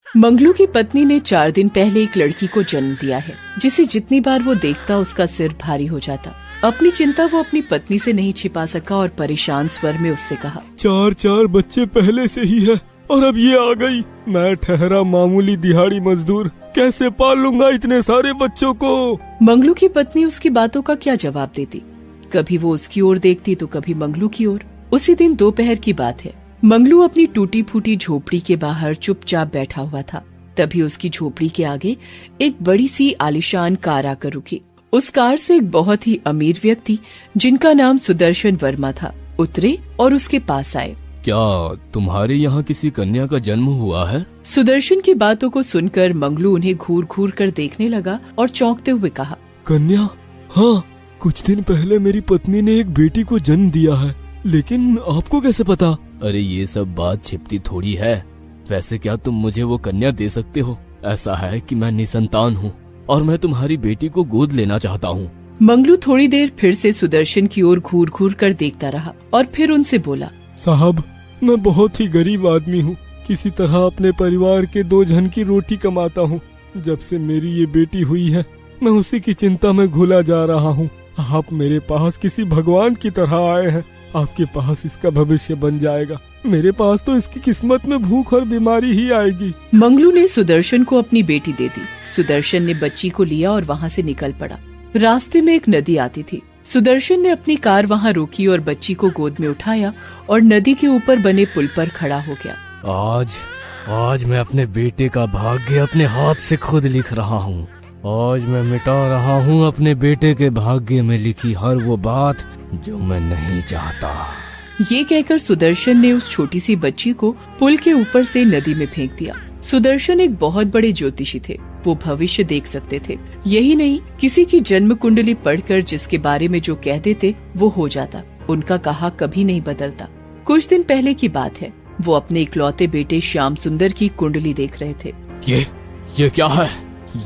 मंगलू की पत्नी ने 4 दिन पहले एक लड़की को जन्म दिया है, जिसे जितनी बार वो देखता उसका सिर भारी हो जाता। अपनी चिंता वो अपनी पत्नी से नहीं छिपा सका और परेशान स्वर में उससे कहा, 4 बच्चे पहले से ही है और अब ये आ गई। मैं ठहरा मामूली दिहाड़ी मजदूर, कैसे पाल लूंगा इतने सारे बच्चों को। मंगलू की पत्नी उसकी बातों का क्या जवाब देती। कभी वो उसकी ओर देखती तो कभी मंगलू की ओर। उसी दिन दोपहर की बात है। मंगलू अपनी टूटी फूटी झोपड़ी के बाहर चुपचाप बैठा हुआ था। तभी उसकी झोपड़ी के आगे एक बड़ी सी आलीशान कार आकर रुकी। उस कार से एक बहुत ही अमीर व्यक्ति, जिनका नाम सुदर्शन वर्मा था, उतरे और उसके पास आए। क्या तुम्हारे यहाँ किसी कन्या का जन्म हुआ है? सुदर्शन की बातों को सुनकर मंगलू उन्हें घूर घूर कर देखने लगा और चौंकते हुए कहा, कन्या? हाँ, कुछ दिन पहले मेरी पत्नी ने एक बेटी को जन्म दिया है, लेकिन आपको कैसे पता? अरे ये सब बात छिपती थोड़ी है। वैसे क्या तुम मुझे वो कन्या दे सकते हो? ऐसा है कि मैं निसंतान हूँ और मैं तुम्हारी बेटी को गोद लेना चाहता हूँ। मंगलू थोड़ी देर फिर से सुदर्शन की ओर घूर घूर कर देखता रहा और फिर उनसे बोला, साहब, मैं बहुत ही गरीब आदमी हूँ। किसी तरह अपने परिवार के 2 जन की रोटी कमाता हूँ। जब से मेरी ये बेटी हुई है, मैं उसी की चिंता में घुला जा रहा हूँ। आप मेरे पास किसी भगवान की तरह आए हैं। आपके पास इसका भविष्य बन जाएगा। मेरे पास तो इसकी किस्मत में भूख और बीमारी ही आएगी। मंगलू ने सुदर्शन को अपनी बेटी दे दी। सुदर्शन ने बच्ची को लिया और वहाँ से निकल पड़ा। रास्ते में एक नदी आती थी। सुदर्शन ने अपनी कार वहाँ रोकी और बच्ची को गोद में उठाया और नदी के ऊपर बने पुल पर खड़ा हो गया। आज मैं अपने बेटे का भाग्य अपने हाथ से खुद लिख रहा हूँ। आज मैं मिटा रहा हूँ अपने बेटे के भाग्य में लिखी हर वो बात जो मैं नहीं चाहता। ये कहकर सुदर्शन ने उस छोटी सी बच्ची को पुल के ऊपर से नदी में फेंक दिया। सुदर्शन एक बहुत बड़े ज्योतिषी थे। वो भविष्य देख सकते थे। यही नहीं, किसी की जन्म कुंडली पढ़कर जिसके बारे में जो कह देते वो हो जाता। उनका कहा कभी नहीं बदलता। कुछ दिन पहले की बात है। वो अपने इकलौते बेटे श्याम सुंदर की कुंडली देख रहे थे। ये क्या है?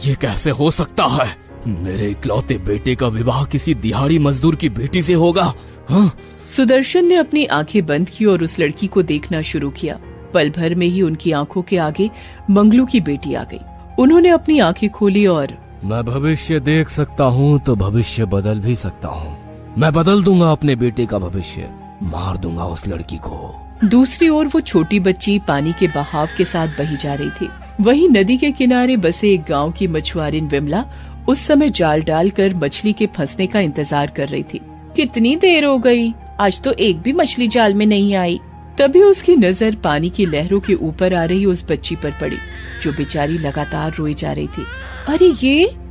ये कैसे हो सकता है? मेरे इकलौते बेटे का विवाह किसी दिहाड़ी मजदूर की बेटी से होगा? हाँ? सुदर्शन ने अपनी आंखें बंद की और उस लड़की को देखना शुरू किया। पल भर में ही उनकी आंखों के आगे मंगलू की बेटी आ गई। उन्होंने अपनी आंखें खोली और, मैं भविष्य देख सकता हूँ तो भविष्य बदल भी सकता हूँ। मैं बदल दूंगा अपने बेटे का भविष्य, मार दूंगा उस लड़की को। दूसरी ओर वो छोटी बच्ची पानी के बहाव के साथ बही जा रही थी। वहीं नदी के किनारे बसे एक गांव की मछुआरिन विमला उस समय जाल डालकर मछली के फंसने का इंतजार कर रही थी। कितनी देर हो गई, आज तो एक भी मछली जाल में नहीं आई। तभी उसकी नजर पानी की लहरों के ऊपर आ रही उस बच्ची पर पड़ी, जो बेचारी लगातार रोई जा रही थी। अरे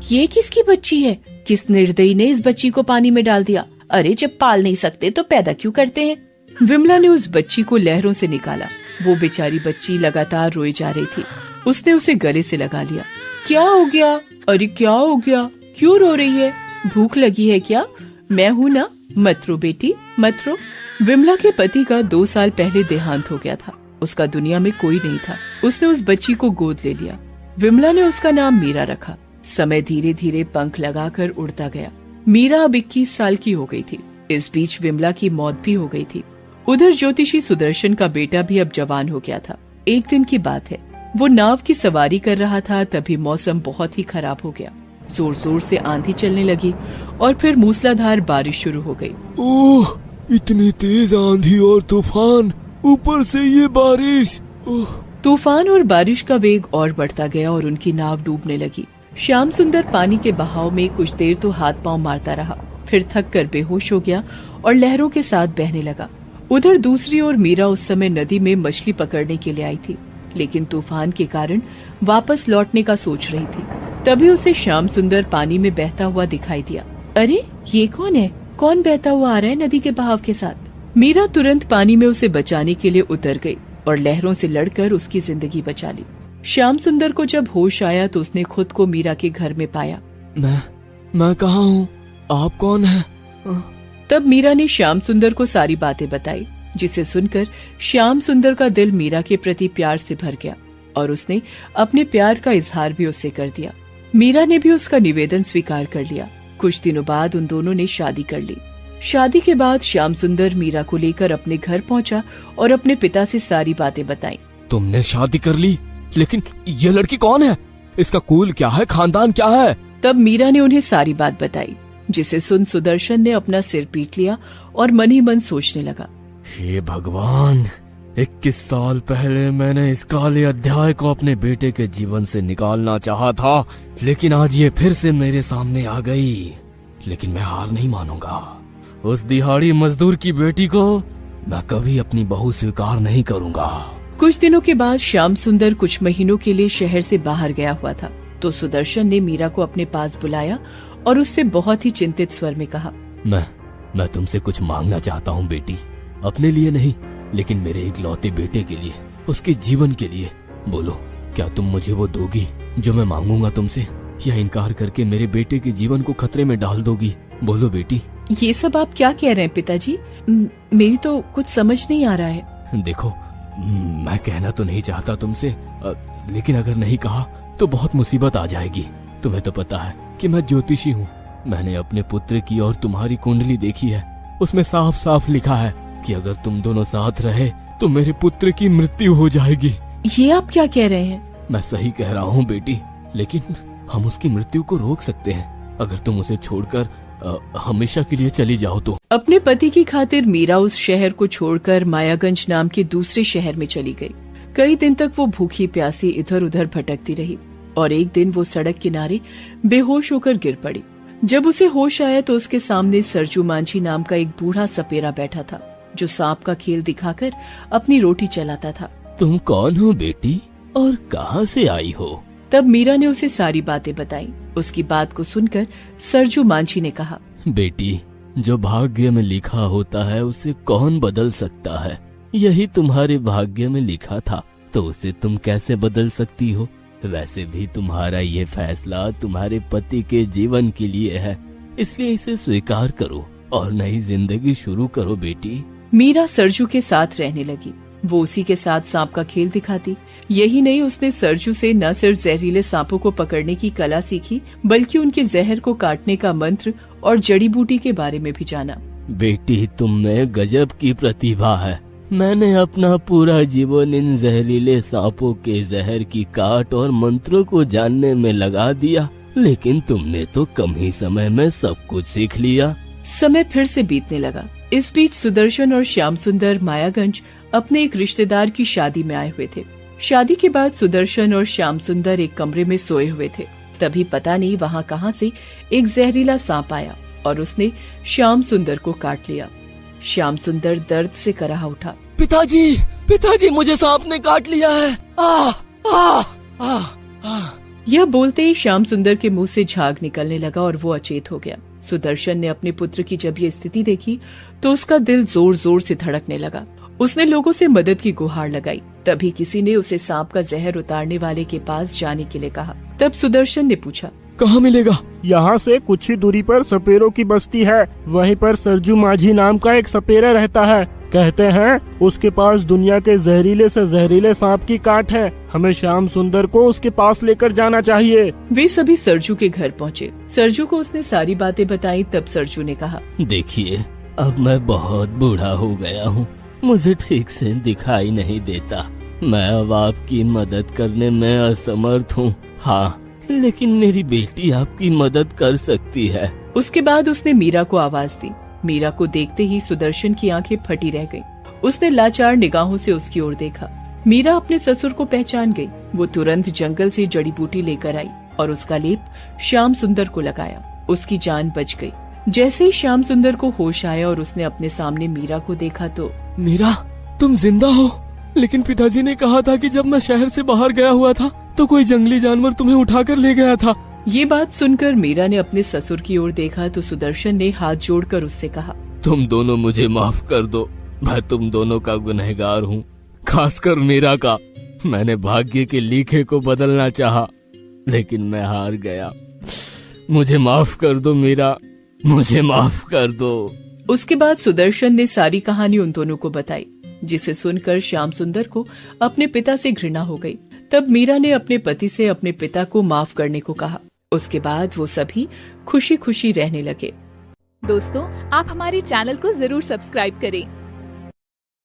ये किसकी बच्ची है? किस निर्दयी ने इस बच्ची को पानी में डाल दिया? अरे जब पाल नहीं सकते तो पैदा क्यों करते हैं? विमला ने उस बच्ची को लहरों से निकाला। वो बेचारी बच्ची लगातार रोई जा रही थी। उसने उसे गले से लगा लिया। क्या हो गया? अरे क्या हो गया? क्यों रो रही है? भूख लगी है क्या? मैं हूँ ना, मत रो बेटी, मत रो। विमला के पति का 2 साल पहले देहांत हो गया था। उसका दुनिया में कोई नहीं था। उसने उस बच्ची को गोद ले लिया। विमला ने उसका नाम मीरा रखा। समय धीरे धीरे पंख लगाकर उड़ता गया। मीरा अब 21 साल की हो गई थी। इस बीच विमला की मौत भी हो गई थी। उधर ज्योतिषी सुदर्शन का बेटा भी अब जवान हो गया था। एक दिन की बात है, वो नाव की सवारी कर रहा था, तभी मौसम बहुत ही खराब हो गया। जोर जोर से आंधी चलने लगी और फिर मूसलाधार बारिश शुरू हो गई। ओह, इतनी तेज आंधी और तूफान, ऊपर से ये बारिश। तूफान और बारिश का वेग और बढ़ता गया और उनकी नाव डूबने लगी। श्याम सुंदर पानी के बहाव में कुछ देर तो हाथ पांव मारता रहा, फिर थक कर बेहोश हो गया और लहरों के साथ बहने लगा। उधर दूसरी ओर मीरा उस समय नदी में मछली पकड़ने के लिए आई थी, लेकिन तूफान के कारण वापस लौटने का सोच रही थी। तभी उसे श्याम सुंदर पानी में बहता हुआ दिखाई दिया। अरे ये कौन है? कौन बहता हुआ आ रहा है नदी के बहाव के साथ? मीरा तुरंत पानी में उसे बचाने के लिए उतर गई और लहरों से लड़कर उसकी जिंदगी बचा ली। श्याम सुंदर को जब होश आया तो उसने खुद को मीरा के घर में पाया। मैं कहाँ हूँ? आप कौन है? तब मीरा ने श्याम सुंदर को सारी बातें बताई, जिसे सुनकर श्याम सुंदर का दिल मीरा के प्रति प्यार से भर गया और उसने अपने प्यार का इजहार भी उससे कर दिया। मीरा ने भी उसका निवेदन स्वीकार कर लिया। कुछ दिनों बाद उन दोनों ने शादी कर ली। शादी के बाद श्याम सुंदर मीरा को लेकर अपने घर पहुंचा और अपने पिता से सारी बातें बताई। तुमने शादी कर ली? लेकिन ये लड़की कौन है? इसका कुल क्या है, खानदान क्या है? तब मीरा ने उन्हें सारी बात बताई, जिसे सुन सुदर्शन ने अपना सिर पीट लिया और मन ही मन सोचने लगा, हे भगवान, 21 साल पहले मैंने इस काले अध्याय को अपने बेटे के जीवन से निकालना चाहा था, लेकिन आज ये फिर से मेरे सामने आ गई। लेकिन मैं हार नहीं मानूंगा। उस दिहाड़ी मजदूर की बेटी को मैं कभी अपनी बहू स्वीकार नहीं करूंगा। कुछ दिनों के बाद श्याम सुंदर कुछ महीनों के लिए शहर से बाहर गया हुआ था, तो सुदर्शन ने मीरा को अपने पास बुलाया और उससे बहुत ही चिंतित स्वर में कहा, मैं तुमसे कुछ मांगना चाहता हूँ बेटी, अपने लिए नहीं लेकिन मेरे इकलौते बेटे के लिए, उसके जीवन के लिए। बोलो, क्या तुम मुझे वो दोगी जो मैं मांगूंगा तुमसे, या इनकार करके मेरे बेटे के जीवन को खतरे में डाल दोगी? बोलो बेटी। ये सब आप क्या कह रहे हैं पिताजी? मेरी तो कुछ समझ नहीं आ रहा है। देखो, मैं कहना तो नहीं चाहता तुमसे, लेकिन अगर नहीं कहा तो बहुत मुसीबत आ जाएगी। तुम्हें तो पता है कि मैं ज्योतिषी हूँ। मैंने अपने पुत्र की और तुम्हारी कुंडली देखी है, उसमें साफ साफ लिखा है कि अगर तुम दोनों साथ रहे तो मेरे पुत्र की मृत्यु हो जाएगी। ये आप क्या कह रहे हैं? मैं सही कह रहा हूँ बेटी, लेकिन हम उसकी मृत्यु को रोक सकते हैं अगर तुम उसे छोड़कर हमेशा के लिए चली जाओ तो। अपने पति की खातिर मीरा उस शहर को छोड़कर मायागंज नाम के दूसरे शहर में चली गई। कई दिन तक वो भूखी प्यासी इधर उधर भटकती रही और एक दिन वो सड़क किनारे बेहोश होकर गिर पड़ी। जब उसे होश आया तो उसके सामने सरजू मांझी नाम का एक बूढ़ा सपेरा बैठा था, जो सांप का खेल दिखाकर अपनी रोटी चलाता था। तुम कौन हो बेटी और कहाँ से आई हो? तब मीरा ने उसे सारी बातें बताई। उसकी बात को सुनकर सरजू मांझी ने कहा, बेटी, जो भाग्य में लिखा होता है उसे कौन बदल सकता है? यही तुम्हारे भाग्य में लिखा था तो उसे तुम कैसे बदल सकती हो? वैसे भी तुम्हारा ये फैसला तुम्हारे पति के जीवन के लिए है, इसलिए इसे स्वीकार करो और नई जिंदगी शुरू करो बेटी। मीरा सरजू के साथ रहने लगी। वो उसी के साथ सांप का खेल दिखाती। यही नहीं, उसने सरजू से न सिर्फ जहरीले सांपों को पकड़ने की कला सीखी, बल्कि उनके जहर को काटने का मंत्र और जड़ी बूटी के बारे में भी जाना। बेटी, तुम में गजब की प्रतिभा है। मैंने अपना पूरा जीवन इन जहरीले सांपों के जहर की काट और मंत्रों को जानने में लगा दिया, लेकिन तुमने तो कम ही समय में सब कुछ सीख लिया। समय फिर से बीतने लगा। इस बीच सुदर्शन और श्याम सुंदर मायागंज अपने एक रिश्तेदार की शादी में आए हुए थे। शादी के बाद सुदर्शन और श्याम सुंदर एक कमरे में सोए हुए थे। तभी पता नहीं वहाँ कहाँ से एक जहरीला सांप आया और उसने श्याम सुंदर को काट लिया। श्याम सुंदर दर्द से कराह उठा। पिताजी, पिताजी, मुझे सांप ने काट लिया है। आ, आ, आ, आ। यह बोलते ही श्याम सुंदर के मुंह से झाग निकलने लगा और वो अचेत हो गया। सुदर्शन ने अपने पुत्र की जब ये स्थिति देखी तो उसका दिल जोर जोर से धड़कने लगा। उसने लोगों से मदद की गुहार लगाई। तभी किसी ने उसे सांप का जहर उतारने वाले के पास जाने के लिए कहा। तब सुदर्शन ने पूछा, कहाँ मिलेगा? यहाँ से कुछ ही दूरी पर सपेरों की बस्ती है, वहीं पर सरजू माझी नाम का एक सपेरा रहता है। कहते हैं उसके पास दुनिया के जहरीले से जहरीले सांप की काट है। हमें श्याम सुंदर को उसके पास लेकर जाना चाहिए। वे सभी सरजू के घर पहुँचे। सरजू को उसने सारी बातें बताई। तब सरजू ने कहा, देखिए, अब मैं बहुत बूढ़ा हो गया हूँ, मुझे ठीक से दिखाई नहीं देता। मैं अब आपकी मदद करने में असमर्थ हूँ। हाँ, लेकिन मेरी बेटी आपकी मदद कर सकती है। उसके बाद उसने मीरा को आवाज दी। मीरा को देखते ही सुदर्शन की आंखें फटी रह गईं। उसने लाचार निगाहों से उसकी ओर देखा। मीरा अपने ससुर को पहचान गई। वो तुरंत जंगल से जड़ी बूटी लेकर आई और उसका लेप श्याम सुंदर को लगाया। उसकी जान बच गई। जैसे ही श्याम सुंदर को होश आया और उसने अपने सामने मीरा को देखा तो, मीरा, तुम जिंदा हो? लेकिन पिताजी ने कहा था कि जब मैं शहर से बाहर गया हुआ था तो कोई जंगली जानवर तुम्हें उठाकर ले गया था। ये बात सुनकर मीरा ने अपने ससुर की ओर देखा तो सुदर्शन ने हाथ जोड़कर उससे कहा, तुम दोनों मुझे माफ कर दो। मैं तुम दोनों का गुनहगार हूँ, खासकर मीरा का। मैंने भाग्य के लिखे को बदलना चाहा, लेकिन मैं हार गया। मुझे माफ कर दो मीरा, मुझे माफ कर दो। उसके बाद सुदर्शन ने सारी कहानी उन दोनों को बताई, जिसे सुनकर श्याम सुंदर को अपने पिता से घृणा हो गई। तब मीरा ने अपने पति से अपने पिता को माफ करने को कहा। उसके बाद वो सभी खुशी खुशी रहने लगे। दोस्तों, आप हमारे चैनल को जरूर सब्सक्राइब करें